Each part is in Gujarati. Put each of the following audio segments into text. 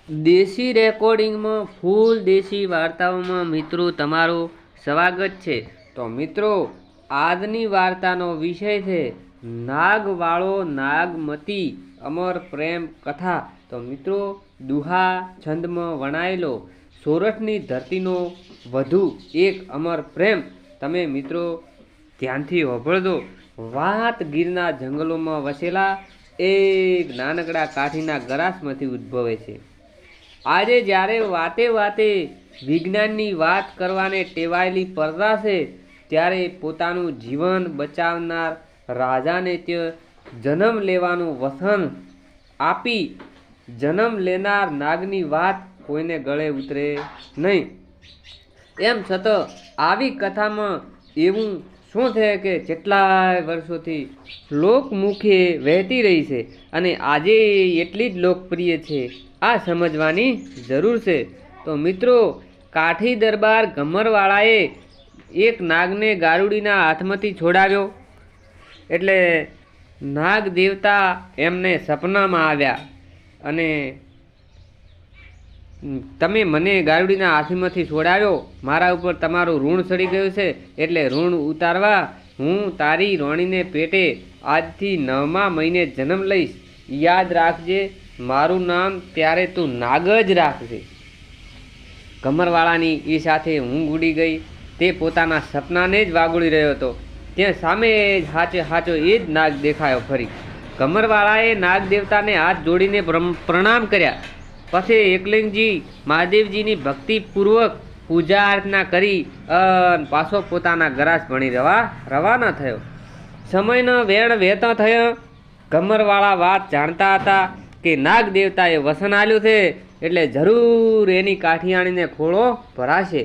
દેશી રેકોર્ડિંગમાં ફૂલ દેશી વાર્તાઓમાં મિત્રો તમારું સ્વાગત છે। તો મિત્રો આજની વાર્તાનો વિષય છે નાગવાળો નાગમતી અમર પ્રેમ કથા। તો મિત્રો દુહા છંદમાં વણાયેલો સોરઠની ધરતીનો વધુ એક અમર પ્રેમ। તમે મિત્રો ધ્યાનથી સાંભળજો। વાત ગીરના જંગલોમાં વસેલા એક નાનકડા કાઠીના ગરાસમાંથી ઉદ્ભવે છે। આજે જ્યારે વાતે વાતે વિજ્ઞાનની વાત કરવાને ટેવાયેલી પરદા છે, ત્યારે પોતાનું જીવન બચાવનાર રાજાને ત્યાં જન્મ લેવાનું વસન આપી જન્મ લેનાર નાગની વાત કોઈને ગળે ઉતરે નહીં। એમ છતાં આવી કથામાં એવું શું છે કે કેટલાય વર્ષોથી લોકમુખે વહેતી રહી છે અને આજે એટલી જ લોકપ્રિય છે, આ સમજવાની જરૂર છે। તો મિત્રો કાઠી દરબાર ગમરવાળાએ એક નાગને ગારુડીના હાથમાંથી છોડાવ્યો એટલે નાગ દેવતા એમને સપનામાં આવ્યા અને તમે મને ગારુડીના હાથમાંથી છોડાવ્યો, મારા ઉપર તમારું ઋણ ચડી ગયું છે, એટલે ઋણ ઉતારવા હું તારી રોણીને પેટે આજથી 9મા મહિને જન્મ લઈશ। યાદ રાખજે મારું નામ ત્યારે તું નાગ જ રાખજે। ગમરવાળાની એ સાથે ઊંઘ ઉડી ગઈ। તે પોતાના સપનાને જ વાગોળી રહ્યો હતો, ત્યાં સામે જ હાચો એ જ નાગ દેખાયો ફરી। ગમરવાળાએ નાગ દેવતાને હાથ જોડીને પ્રણામ કર્યા, પછી એકલિંગજી મહાદેવજીની ભક્તિપૂર્વક પૂજા અર્ચના કરી પાછો પોતાના ગરાસ ભણી રવાના થયો। સમયનો વેણ વહેતો થયો। ગમરવાળા વાત જાણતા હતા કે નાગ દેવતાએ વસન આલ્યું છે એટલે જરૂર એની કાઠિયાણીને ખોળો ભરાશે।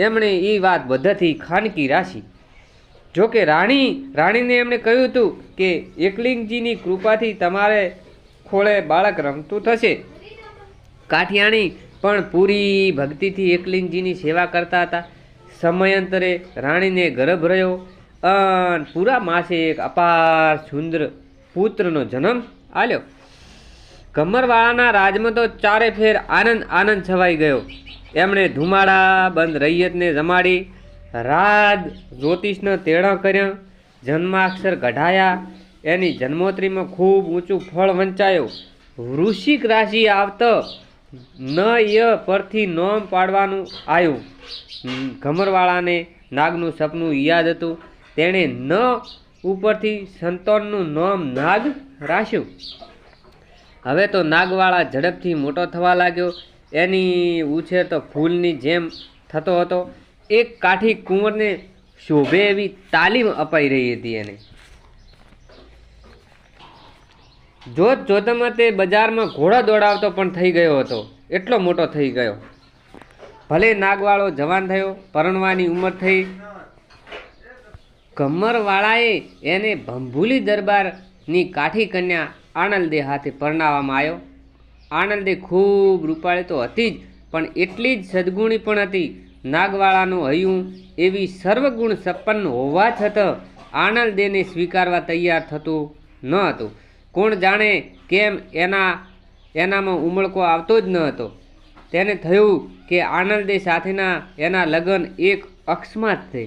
એમણે એ વાત બધાથી ખાનકી રાખી। જોકે રાણીને એમણે કહ્યું હતું કે એકલિંગજીની કૃપાથી તમારે ખોળે બાળક રમતું થશે। કાઠિયાણી પણ પૂરી ભક્તિથી એકલિંગજીની સેવા કરતા હતા। સમયાંતરે રાણીને ગર્ભ રહ્યો અને પૂરા માસે એક અપાર સુંદર પુત્રનો જન્મ આલ્યો। ગમરવાળાના રાજમાં તો ચારે ફેર આનંદ છવાઈ ગયો। એમણે ધુમાડા બંધ રૈયતને જમાડી, રાજ જ્યોતિષના તેડા કર્યા, જન્માક્ષર કઢાયા, એની જન્મોત્રીમાં ખૂબ ઊંચું ફળ વંચાયો। વૃશ્ચિક રાશિ આવતો ન ય પરથી નોમ પાડવાનું આવ્યું। ગમરવાળાને નાગનું સપનું યાદ હતું, તેણે ન ઉપરથી સંતાનનું નામ નાગ રાખ્યું। હવે તો નાગવાળા ઝડપથી મોટો થવા લાગ્યો। એની ઉછેર તો ફૂલની જેમ થતો હતો। એક કાઠી કુંવરને શોભે એવી તાલીમ અપાઈ રહી હતી। એને જોતમાં તે બજારમાં ઘોડા દોડાવતો પણ થઈ ગયો હતો, એટલો મોટો થઈ ગયો। ભલે નાગવાળો જવાન થયો, પરણવાની ઉંમર થઈ। ગમરવાળાએ એને ભંભુલી દરબારની કાઠી કન્યા આનલદે હાથે પરણાવવામાં આવ્યો। આનલદે ખૂબ રૂપાળી તો હતી જ, પણ એટલી જ સદગુણી પણ હતી। નાગવાળાનું હૈયું એવી સર્વગુણ સંપન્ન હોવા છતાં આનલદેને સ્વીકારવા તૈયાર થતું ન હતું। કોણ જાણે કેમ એનામાં ઉમળકો આવતો જ ન હતો। તેને થયું કે આનલદે સાથેના એના લગ્ન એક અકસ્માત છે,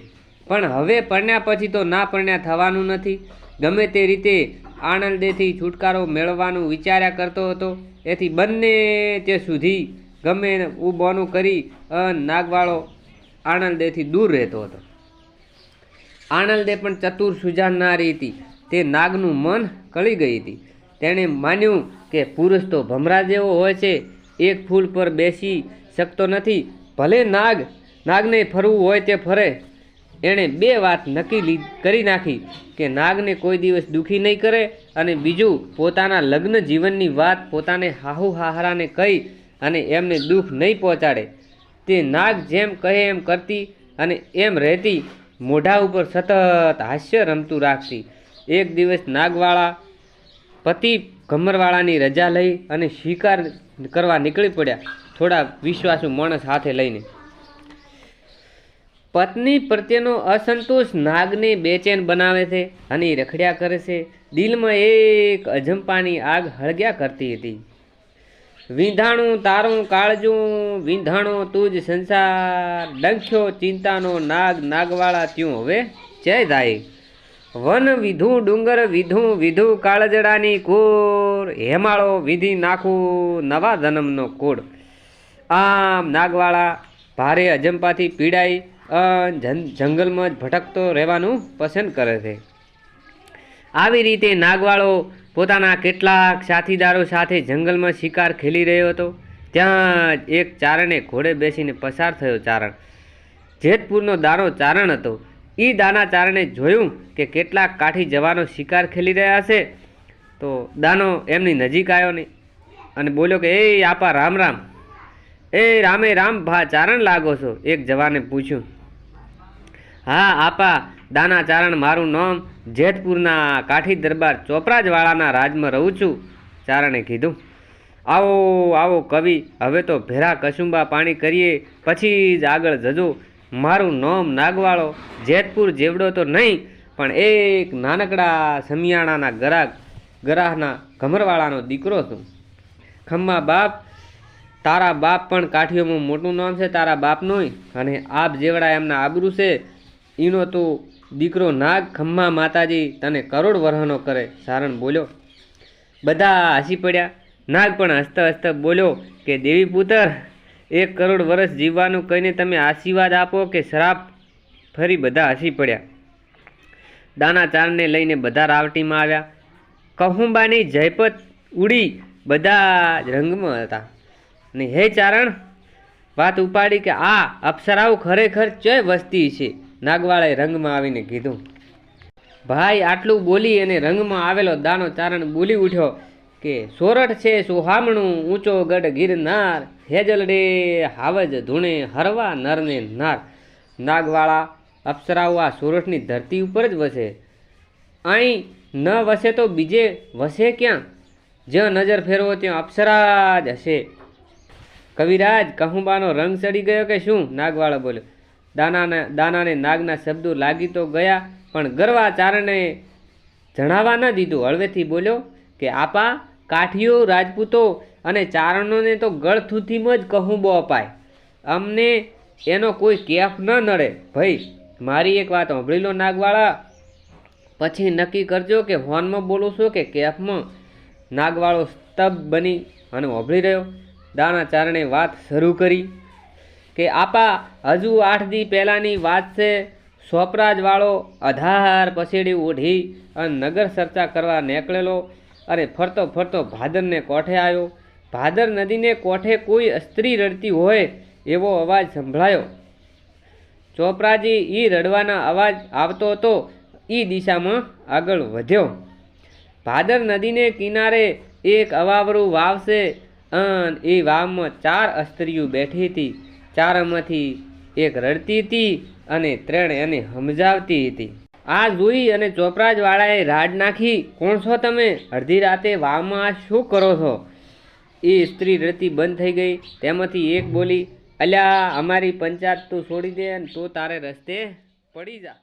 પણ હવે પરણ્યા પછી તો ના પરણ્યા થવાનું નથી। ગમે તે રીતે આનલદેથી છુટકારો મેળવવાનું વિચાર્યા કરતો હતો। એથી બંને તે સુધી ગમે ઉબોનું કરી નાગવાળો આનલદેથી દૂર રહેતો હતો। આનલદે પણ ચતુર સુજાણનારી હતી। તે નાગનું મન કળી ગઈ હતી। તેણે માન્યું કે પુરુષ તો ભમરા જેવો હોય છે, એક ફૂલ પર બેસી શકતો નથી, ભલે નાગને ફરવું હોય તે ફરે। એણે બે વાત નક્કી કરી નાખી કે નાગને કોઈ દિવસ દુઃખી નહીં કરે, અને બીજું પોતાના લગ્ન જીવનની વાત પોતાને હાહુ હાહરાને કહી અને એમને દુઃખ નહીં પહોંચાડે। તે નાગ જેમ કહે એમ કરતી અને એમ રહેતી, મોઢા ઉપર સતત હાસ્ય રમતું રાખતી। એક દિવસ નાગવાળા પતિ ગમરવાળાની રજા લઈ અને શિકાર કરવા નીકળી પડ્યા, થોડા વિશ્વાસુ માણસ હાથે લઈને। પત્ની પ્રત્યેનો અસંતોષ નાગને બેચેન બનાવે છે અને રખડ્યા કરે છે। દિલમાં એક અજંપાની આગ હળગ્યા કરતી હતી। વિંધાણું તારું કાળજું, વિંધાણો તું જ સંસાર, ડંખ્યો ચિંતાનો નાગ, નાગવાળા ત્યું હવે જય જાય. વન વિધું ડુંગર વિધું વિધું કાળજડાની કોર, હેમાળો વિધિ નાખું નવા જન્મનો કોડ. આમ નાગવાળા ભારે અજંપાથી પીડાઈ જંગલમાં જ ભટકતો રહેવાનું પસંદ કરે છે. આવી રીતે નાગવાળો પોતાના કેટલાક સાથીદારો સાથે જંગલમાં શિકાર ખેલી રહ્યો હતો. ત્યાં જ એક ચારણે ઘોડે બેસીને પસાર થયો. ચારણ જેતપુરનો દાનો ચારણ હતો. એ દાના ચારણે જોયું કે કેટલાક કાઠી જવાનો શિકાર ખેલી રહ્યા છે. તો દાનો એમની નજીક આવ્યો ને અને બોલ્યો કે એ આપા રામ રામ. એ રામે રામ ભા ચારણ લાગો છો? એક જવાને પૂછ્યું. હા આપા દાના ચારણ, મારું નામ જેતપુરના કાઠી દરબાર ચોપરાજવાળાના રાજમાં રહું છું. ચારણે કીધું. આવો આવો કવિ, હવે તો ભેરા કસુંબા પાણી કરીએ પછી જ આગળ જજો. મારું નામ નાગવાળો, જેતપુર જેવડો તો નહીં પણ એક નાનકડા સમિયાણાના ગરાહના ઘમરવાળાનો દીકરો છું. ખમ્મા બાપ, તારા બાપ પણ કાઠીઓમાં મોટું નામ છે તારા બાપનું, અને આપ જેવડા એમના આબરૂ છે. એનો તો દીકરો નાગ, ખમ્મા માતાજી તને કરોડ વરહનો કરે. ચારણ બોલ્યો. બધા હસી પડ્યા. નાગ પણ હસતા હસતા બોલ્યો કે દેવી પુત્ર, 1 કરોડ વર્ષ જીવવાનું કહીને તમે આશીર્વાદ આપો કે શ્રાપ? ફરી બધા હસી પડ્યા. દાના ચારણને લઈને બધા રાવટીમાં આવ્યા. કહુંબાની જયપત ઉડી બધા જ રંગમાં હતા. અને હે ચારણ, વાત ઉપાડી કે આ અપ્સરાઓ ખરેખર ચોય વસ્તી છે. નાગવાળાએ રંગમાં આવીને કીધું. ભાઈ આટલું બોલી અને રંગમાં આવેલો દાનો ચારણ બોલી ઉઠ્યો કે સોરઠ છે સુહામણું, ઊંચો ગઢ ગિરનાર, હેજલડે હાવજ ધૂણે હરવા નરને નાર. નાગવાળા અપ્સરાઓ આ સોરઠની ધરતી ઉપર જ વસે. અહીં ન વસે તો બીજે વસે ક્યાં? જ્યાં નજર ફેરવો ત્યાં અપ્સરા જ હશે. કવિરાજ, કહુંબાનો રંગ ચડી ગયો કે શું? નાગવાળા બોલ્યો. દાનાને નાગના શબ્દો લાગી તો ગયા પણ ગરવા ચારણે જણાવવા ન દીધું. હળવેથી બોલ્યો કે આપા, કાઠીઓ રાજપૂતો અને ચારણોને તો ગળથુથીમાં જ કહુંબો અપાય. અમને એનો કોઈ કેફ ન નડે. ભાઈ મારી એક વાત સાંભળી લો નાગવાળા, પછી નક્કી કરજો કે હોનમાં બોલું છું કે કેફમાં. નાગવાળો સ્તબ્ધ બની અને સાંભળી રહ્યો. દાના ચારણે વાત શરૂ કરી કે આપા, હજુ 8 દી પહેલાંની વાત છે. સોપરાજવાળો અધાર પસેડી ઓઢી અને નગર ચર્ચા કરવા નીકળેલો અને ફરતો ફરતો ભાદરને કોઠે આવ્યો. ભાદર નદીને કોઠે કોઈ સ્ત્રી રડતી હોય એવો અવાજ સંભળાયો. ચોપરાજી એ રડવાના અવાજ આવતો હતો એ દિશામાં આગળ વધ્યો. ભાદર નદીને કિનારે એક અવાવરું વાવ છે અને એ વાવમાં 4 સ્ત્રીઓ બેઠી હતી. 4માંથી એક રડતી હતી અને 3 એને સમજાવતી હતી. આ જોઈ અને ચોપરાજવાળાએ રાડ નાખી. કોણ છો તમે? અડધી રાતે વાવમાં આ શું કરો છો? એ સ્ત્રી રડતી બંધ થઈ ગઈ. તેમાંથી એક બોલી, અલ્યા અમારી પંચાયત તું છોડી દે અને તું તારે રસ્તે પડી જા.